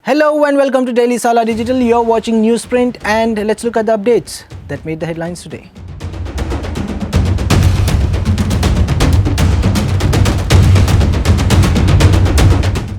Hello and welcome to Daily Salar Digital. You're watching Newsprint and let's look at the updates that made the headlines today.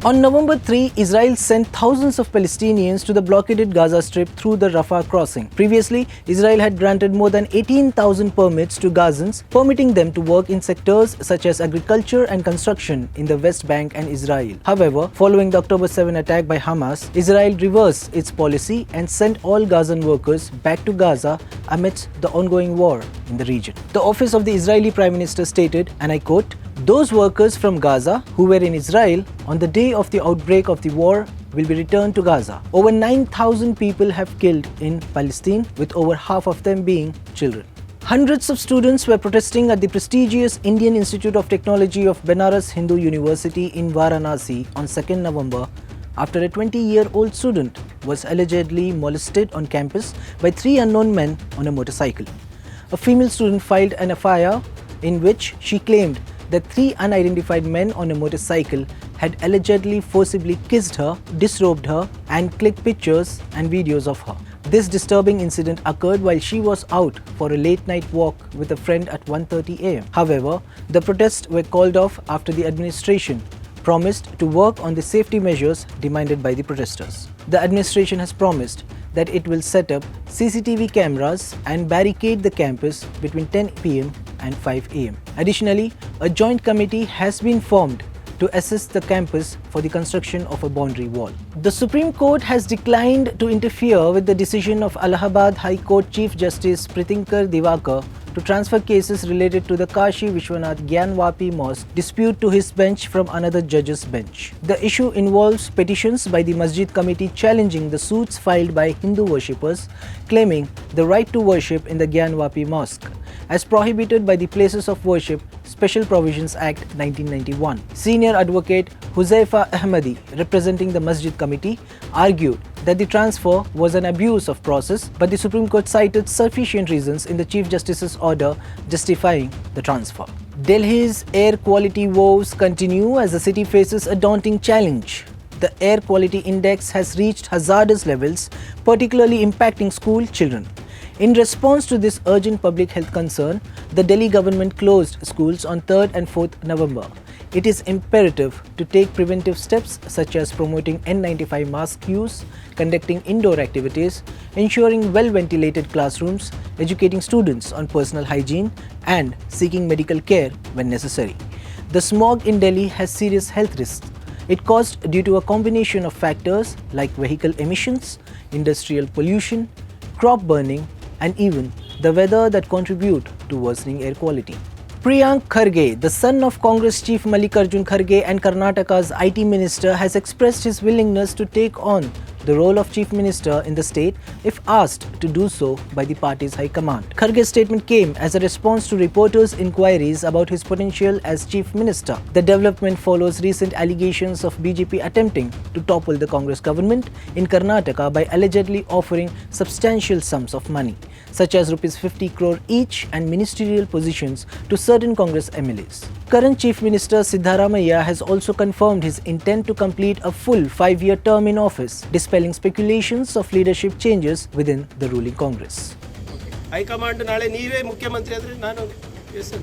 On November 3, Israel sent thousands of Palestinians to the blockaded Gaza Strip through the Rafah crossing. Previously, Israel had granted more than 18,000 permits to Gazans, permitting them to work in sectors such as agriculture and construction in the West Bank and Israel. However, following the October 7 attack by Hamas, Israel reversed its policy and sent all Gazan workers back to Gaza amidst the ongoing war in the region. The office of the Israeli Prime Minister stated, and I quote, "Those workers from Gaza who were in Israel on the day of the outbreak of the war will be returned to Gaza." Over 9,000 people have killed in Palestine, with over half of them being children. Hundreds of students were protesting at the prestigious Indian Institute of Technology of Banaras Hindu University in Varanasi on 2nd November after a 20-year-old student was allegedly molested on campus by three unknown men on a motorcycle. A female student filed an FIR in which she claimed that three unidentified men on a motorcycle had allegedly forcibly kissed her, disrobed her, and clicked pictures and videos of her. This disturbing incident occurred while she was out for a late-night walk with a friend at 1:30 a.m. However, the protests were called off after the administration promised to work on the safety measures demanded by the protesters. The administration has promised that it will set up CCTV cameras and barricade the campus between 10 p.m. and 5 a.m. Additionally, a joint committee has been formed to assess the campus for the construction of a boundary wall. The Supreme Court has declined to interfere with the decision of Allahabad High Court Chief Justice Pritinkar Divakar to transfer cases related to the Kashi Vishwanath Gyanvapi Mosque dispute to his bench from another judge's bench. The issue involves petitions by the Masjid Committee challenging the suits filed by Hindu worshippers claiming the right to worship in the Gyanvapi Mosque as prohibited by the Places of Worship Special Provisions Act 1991. Senior advocate Huzaifa Ahmadi, representing the Masjid Committee, argued that the transfer was an abuse of process, but the Supreme Court cited sufficient reasons in the Chief Justice's order justifying the transfer. Delhi's air quality woes continue as the city faces a daunting challenge. The air quality index has reached hazardous levels, particularly impacting school children. In response to this urgent public health concern, the Delhi government closed schools on 3rd and 4th November. It is imperative to take preventive steps such as promoting N95 mask use, conducting indoor activities, ensuring well-ventilated classrooms, educating students on personal hygiene, and seeking medical care when necessary. The smog in Delhi has serious health risks. It caused due to a combination of factors like vehicle emissions, industrial pollution, crop burning, and even the weather that contribute to worsening air quality. Prian Kage, the son of Congress Chief Mallikarjun Kharge and Karnataka's IT Minister, has expressed his willingness to take on the role of Chief Minister in the state if asked to do so by the party's High Command. Kharge's statement came as a response to reporters' inquiries about his potential as Chief Minister. The development follows recent allegations of BJP attempting to topple the Congress government in Karnataka by allegedly offering substantial sums of money, such as Rs 50 crore each, and ministerial positions to certain Congress MLAs. Current Chief Minister Siddaramaiah has also confirmed his intent to complete a full 5-year term in office, dispelling speculations of leadership changes within the ruling Congress. High Command naale neeve mukhyamantri adre nanu yes sir.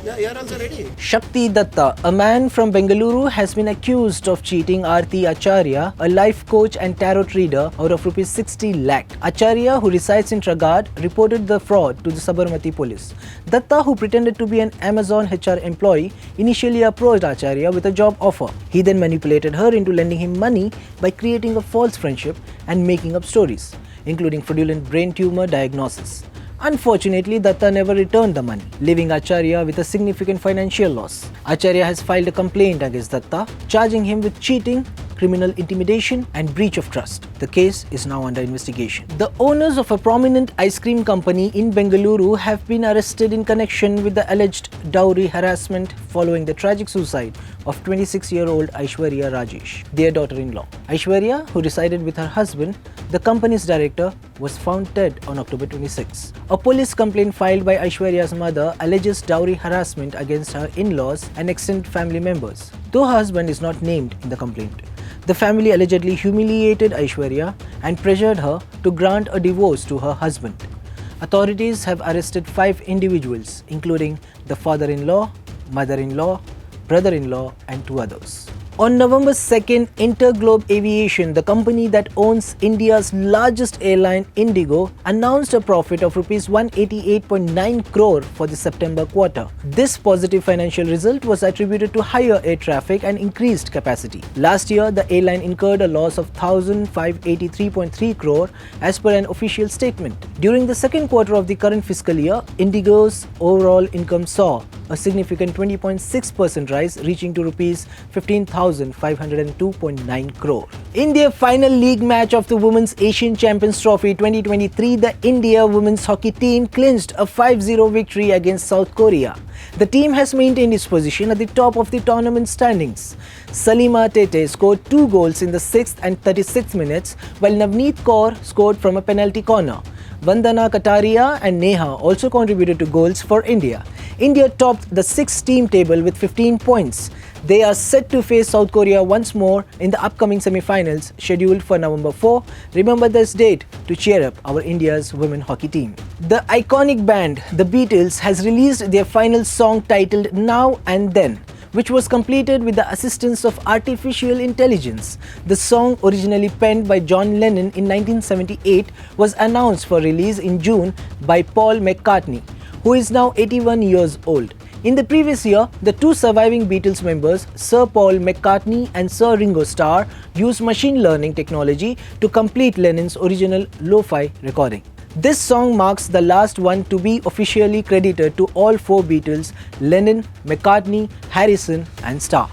Yeah, you are also ready. Shakti Data, a man from Bengaluru, has been accused of cheating Aarti Acharya, a life coach and tarot reader, out of Rs 60 lakh. Acharya, who resides in Tragad, reported the fraud to the Sabarmati police. Datta, who pretended to be an Amazon HR employee, initially approached Acharya with a job offer. He then manipulated her into lending him money by creating a false friendship and making up stories, including fraudulent brain tumor diagnosis. Unfortunately, Datta never returned the money, leaving Acharya with a significant financial loss. Acharya has filed a complaint against Datta, charging him with cheating, criminal intimidation, and breach of trust. The case is now under investigation. The owners of a prominent ice cream company in Bengaluru have been arrested in connection with the alleged dowry harassment following the tragic suicide of 26-year-old Aishwarya Rajesh, their daughter-in-law. Aishwarya, who resided with her husband, the company's director, was found dead on October 26. A police complaint filed by Aishwarya's mother alleges dowry harassment against her in-laws and extended family members, though her husband is not named in the complaint. The family allegedly humiliated Aishwarya and pressured her to grant a divorce to her husband. Authorities have arrested 5 individuals, including the father-in-law, mother-in-law, brother-in-law and 2 others. On November 2nd, Indigo Aviation, the company that owns India's largest airline Indigo, announced a profit of Rs 188.9 crore for the September quarter. This positive financial result was attributed to higher air traffic and increased capacity. Last year, the airline incurred a loss of 1,583.3 crore as per an official statement. During the second quarter of the current fiscal year, Indigo's overall income saw a significant 20.6% rise, reaching to Rs 15,502.9 crore. In their final league match of the Women's Asian Champions Trophy 2023, the India women's hockey team clinched a 5-0 victory against South Korea. The team has maintained its position at the top of the tournament standings. Salima Tete scored 2 goals in the 6th and 36th minutes, while Navneet Kaur scored from a penalty corner. Vandana Kataria and Neha also contributed to goals for India. India topped the 6-team table with 15 points. They are set to face South Korea once more in the upcoming semi-finals scheduled for November 4. Remember this date to cheer up our India's women hockey team. The iconic band, the Beatles, has released their final song titled Now and Then, which was completed with the assistance of artificial intelligence. The song, originally penned by John Lennon in 1978, was announced for release in June by Paul McCartney, who is now 81 years old. In the previous year, the 2 surviving Beatles members, Sir Paul McCartney and Sir Ringo Starr, used machine learning technology to complete Lennon's original lo-fi recording. This song marks the last one to be officially credited to all 4 Beatles, Lennon, McCartney, Harrison and Starr,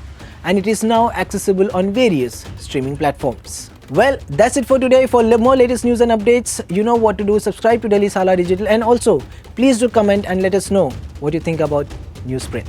and it is now accessible on various streaming platforms. Well, that's it for today. For more latest news and updates, you know what to do. Subscribe to Daily Salar Digital, and also please do comment and let us know what you think about Newsprint.